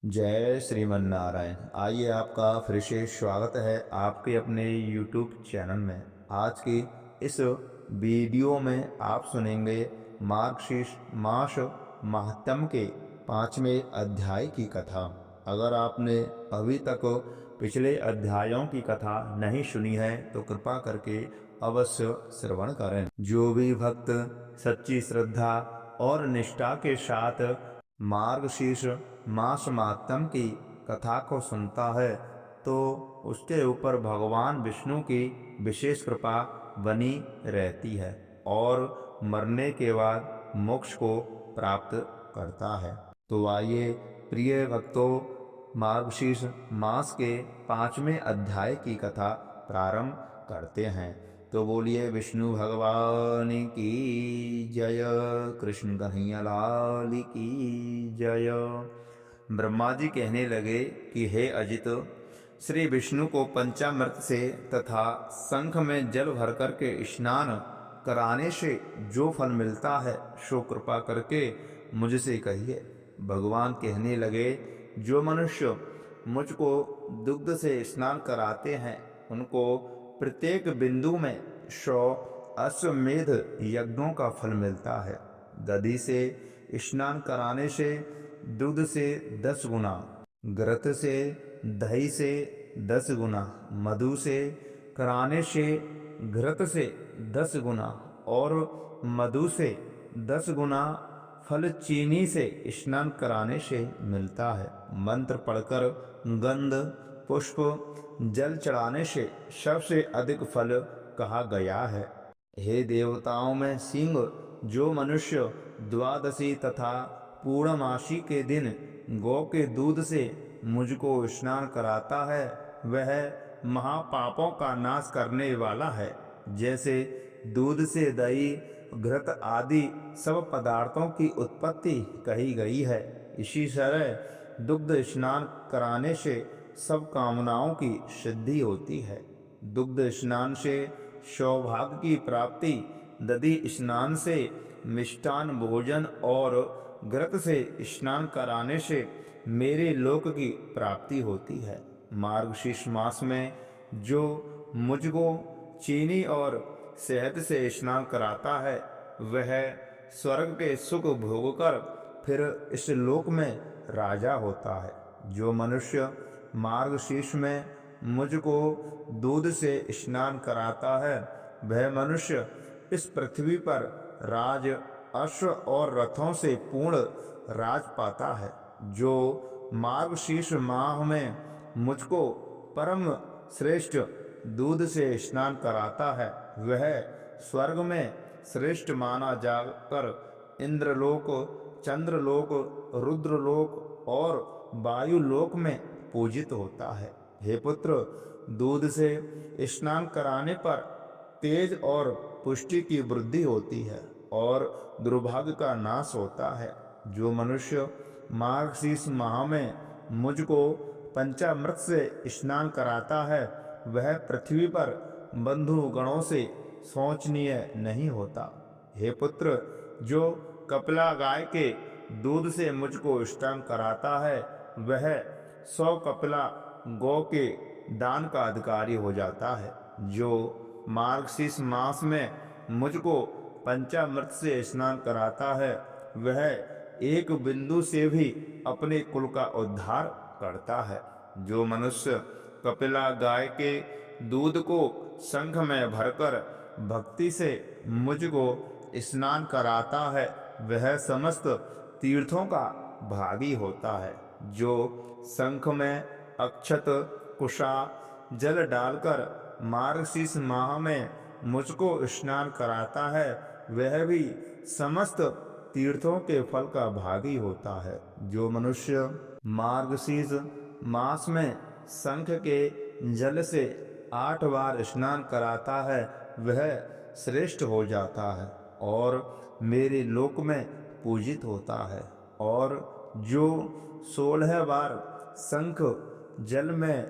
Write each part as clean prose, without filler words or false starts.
जय श्रीमन नारायण। आइए, आपका फिर से स्वागत है आपके अपने YouTube चैनल में। आज की इस वीडियो में आप सुनेंगे मार्गशीर्ष मास माहात्म्य के 5वें अध्याय की कथा। अगर आपने अभी तक पिछले अध्यायों की कथा नहीं सुनी है तो कृपा करके अवश्य श्रवण करें। जो भी भक्त सच्ची श्रद्धा और निष्ठा के साथ मार्गशीर्ष मास माहात्म्य की कथा को सुनता है तो उसके ऊपर भगवान विष्णु की विशेष कृपा बनी रहती है और मरने के बाद मोक्ष को प्राप्त करता है। तो आइए प्रिय भक्तों, मार्गशीर्ष मास के 5वें अध्याय की कथा प्रारंभ करते हैं। तो बोलिए विष्णु भगवान की जय, कृष्ण कन्हैया लाल की जय। ब्रह्मा जी कहने लगे कि हे अजित, श्री विष्णु को पंचामृत से तथा शंख में जल भर करके स्नान कराने से जो फल मिलता है सो कृपा करके मुझसे कहिए। भगवान कहने लगे, जो मनुष्य मुझको दुग्ध से स्नान कराते हैं उनको प्रत्येक बिंदु में 100 अश्वमेध यज्ञों का फल मिलता है। दधी से स्नान कराने से दूध से 10 गुना, घृत से दही से 10 गुना, मधु से कराने से घृत से 10 गुना और मधु से 10 गुना फल चीनी से स्नान कराने से मिलता है। मंत्र पढ़कर गंध पुष्प जल चढ़ाने से सबसे अधिक फल कहा गया है। हे देवताओं में सिंह, जो मनुष्य द्वादशी तथा पूर्णमासी के दिन गौ के दूध से मुझको स्नान कराता है वह महापापों का नाश करने वाला है। जैसे दूध से दही घृत आदि सब पदार्थों की उत्पत्ति कही गई है, इसी तरह दुग्ध स्नान कराने से सब कामनाओं की सिद्धि होती है। दुग्ध स्नान से सौभाग्य की प्राप्ति, दधी स्नान से मिष्टान भोजन और घृत से स्नान कराने से मेरे लोक की प्राप्ति होती है। मार्गशीर्ष मास में जो मुझको चीनी और शहद से स्नान कराता है वह स्वर्ग के सुख भोगकर फिर इस लोक में राजा होता है। जो मनुष्य मार्गशीर्ष में मुझको दूध से स्नान कराता है वह मनुष्य इस पृथ्वी पर राज अश्व और रथों से पूर्ण राज पाता है। जो मार्गशीर्ष माह में मुझको परम श्रेष्ठ दूध से स्नान कराता है वह स्वर्ग में श्रेष्ठ माना जाकर इंद्रलोक, चंद्रलोक, रुद्रलोक और वायुलोक में पूजित होता है। हे पुत्र, दूध से स्नान कराने पर तेज और पुष्टि की वृद्धि होती है और दुर्भाग्य का नाश होता है। जो मनुष्य मार्गशीर्ष माह में मुझको पंचामृत से स्नान कराता है वह पृथ्वी पर बंधु गणों से शोचनीय नहीं होता। हे पुत्र, जो कपिला गाय के दूध से मुझको स्नान कराता है वह 100 कपिला गौ के दान का अधिकारी हो जाता है। जो मार्गशीर्ष मास में मुझको पंचामृत से स्नान कराता है वह एक बिंदु से भी अपने कुल का उद्धार करता है। जो मनुष्य कपिला गाय के दूध को शंख में भरकर भक्ति से मुझको स्नान कराता है वह समस्त तीर्थों का भागी होता है। जो शंख में अक्षत कुशा जल डालकर मार्गशीर्ष माह में मुझको स्नान कराता है वह भी समस्त तीर्थों के फल का भागी होता है। जो मनुष्य मार्गशीर्ष मास में शंख के जल से 8 बार स्नान कराता है वह श्रेष्ठ हो जाता है और मेरे लोक में पूजित होता है। और जो 16 बार शंख जल में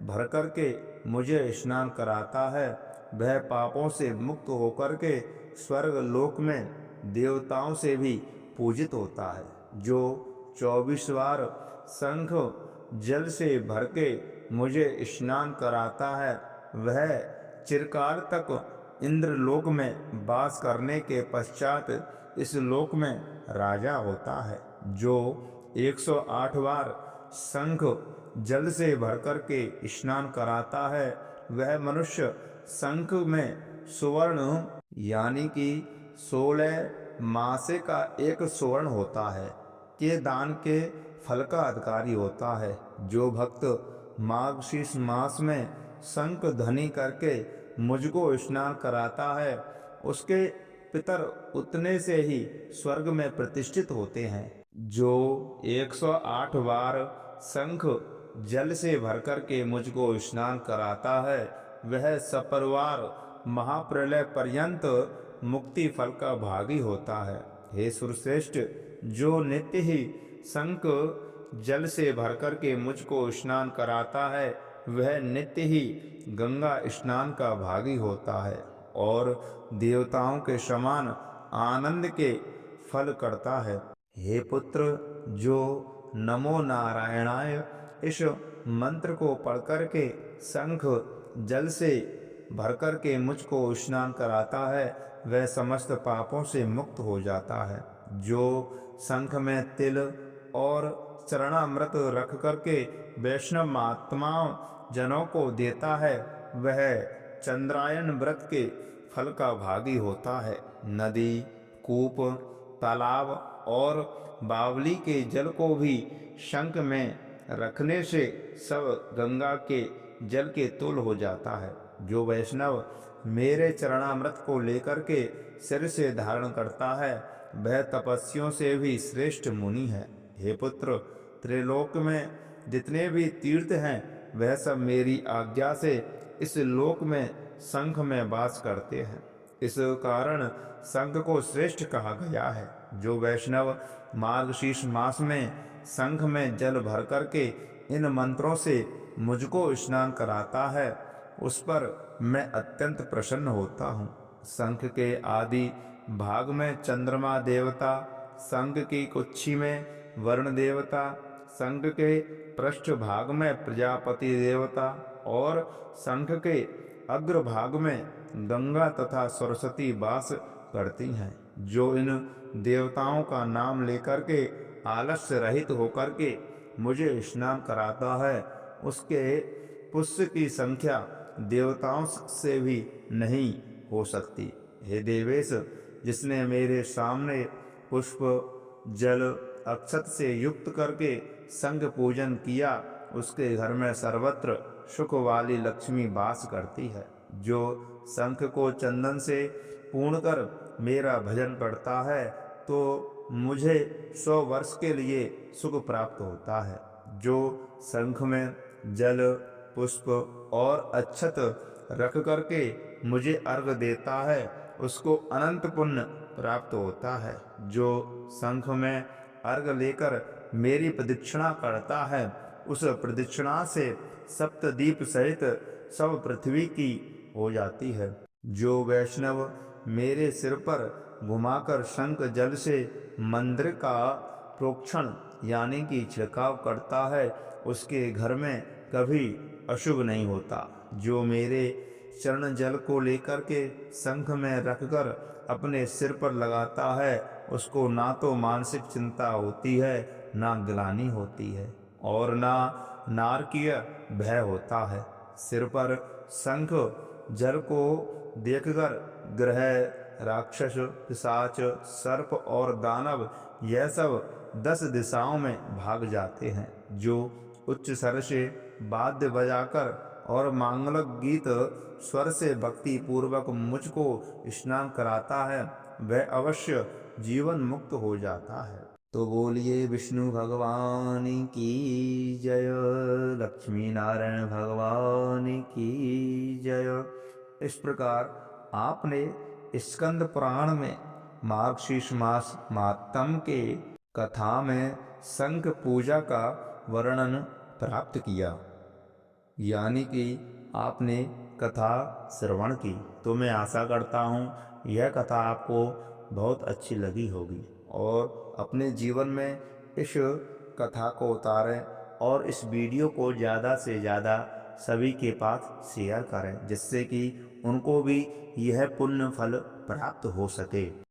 भर करके मुझे स्नान कराता है वह पापों से मुक्त होकर के स्वर्ग लोक में देवताओं से भी पूजित होता है। जो 24 बार शंख जल से भर के मुझे स्नान कराता है, वह चिरकाल तक इंद्रलोक में वास करने के पश्चात इस लोक में राजा होता है। जो 108 बार शंख जल से भरकर के स्नान कराता है, वह मनुष्य शंख में सुवर्ण यानी कि 16 मासे का एक स्वर्ण होता है के दान के फल का अधिकारी होता है। जो भक्त मार्गशीर्ष मास में शंख ध्वनि करके मुझको स्नान कराता है, उसके पितर उतने से ही स्वर्ग में प्रतिष्ठित होते हैं। जो 108 बार शंख जल से भरकर के मुझको स्नान कराता है, वह सपरिवार महाप्रलय पर्यंत मुक्ति फल का भागी होता है। हे सुरश्रेष्ठ, जो नित्य ही शंख जल से भरकर के मुझको स्नान कराता है, वह नित्य ही गंगा स्नान का भागी होता है और देवताओं के समान आनंद के फल करता है। हे पुत्र, जो नमो नारायणाय इस मंत्र को पढ़कर के शंख जल से भरकर के मुझको स्नान कराता है, वह समस्त पापों से मुक्त हो जाता है। जो शंख में तिल और चरणामृत रख करके वैष्णव महात्माओं जनों को देता है, वह चंद्रायन व्रत के फल का भागी होता है। नदी, कूप, तालाब और बावली के जल को भी शंख में रखने से सब गंगा के जल के तुल हो जाता है। जो वैष्णव मेरे चरणामृत को लेकर के सिर से धारण करता है, वह तपस्वियों से भी श्रेष्ठ मुनि है। हे पुत्र, त्रिलोक में जितने भी तीर्थ हैं, वह सब मेरी आज्ञा से इस लोक में शंख में वास करते हैं। इस कारण शंख को श्रेष्ठ कहा गया है। जो वैष्णव मार्गशीर्ष मास में शंख में जल भर करके इन मंत्रों से मुझको स्नान कराता है, उस पर मैं अत्यंत प्रसन्न होता हूँ। शंख के आदि भाग में चंद्रमा देवता, शंख की कुक्षी में वरुण देवता, शंख के पृष्ठ भाग में प्रजापति देवता और शंख के अग्र भाग में गंगा तथा सरस्वती वास करती हैं। जो इन देवताओं का नाम लेकर के आलस्य रहित होकर के मुझे स्नान कराता है, उसके पुष्य की संख्या देवताओं से भी नहीं हो सकती। हे देवेश, जिसने मेरे सामने पुष्प, जल, अक्षत से युक्त करके संग पूजन किया, उसके घर में सर्वत्र सुख वाली लक्ष्मी वास करती है। जो शंख को चंदन से पूर्ण कर मेरा भजन करता है, तो मुझे 100 वर्ष के लिए सुख प्राप्त होता है। जो शंख में जल, पुष्प और अक्षत रख करके मुझे अर्घ देता है, उसको अनंत पुण्य प्राप्त होता है। जो शंख में अर्घ लेकर मेरी प्रदक्षिणा करता है, उस प्रदक्षिणा से सप्तदीप सहित सब पृथ्वी की हो जाती है। जो वैष्णव मेरे सिर पर घुमाकर शंख जल से मंदिर का प्रोक्षण यानी कि छिड़काव करता है, उसके घर में कभी अशुभ नहीं होता। जो मेरे चरण जल को लेकर के शंख में रखकर अपने सिर पर लगाता है, उसको ना तो मानसिक चिंता होती है, ना ग्लानि होती है और ना नारकीय भय होता है। सिर पर शंख जल को देखकर ग्रह, राक्षस, पिशाच, सर्प और दानव यह सब 10 दिशाओं में भाग जाते हैं। जो उच्च स्वर से वाद्य बजाकर और मांगलिक गीत स्वर से भक्ति पूर्वक मुझको स्नान कराता है, वह अवश्य जीवन मुक्त हो जाता है। तो बोलिए विष्णु भगवान की जय, लक्ष्मी नारायण भगवान की जय। इस प्रकार आपने स्कंद पुराण में मार्गशीर्ष मास महात्म के कथा में शंख पूजा का वर्णन प्राप्त किया, यानी कि आपने कथा श्रवण की। तो मैं आशा करता हूँ यह कथा आपको बहुत अच्छी लगी होगी और अपने जीवन में इस कथा को उतारें और इस वीडियो को ज़्यादा से ज़्यादा सभी के पास शेयर करें, जिससे कि उनको भी यह पुण्य फल प्राप्त हो सके।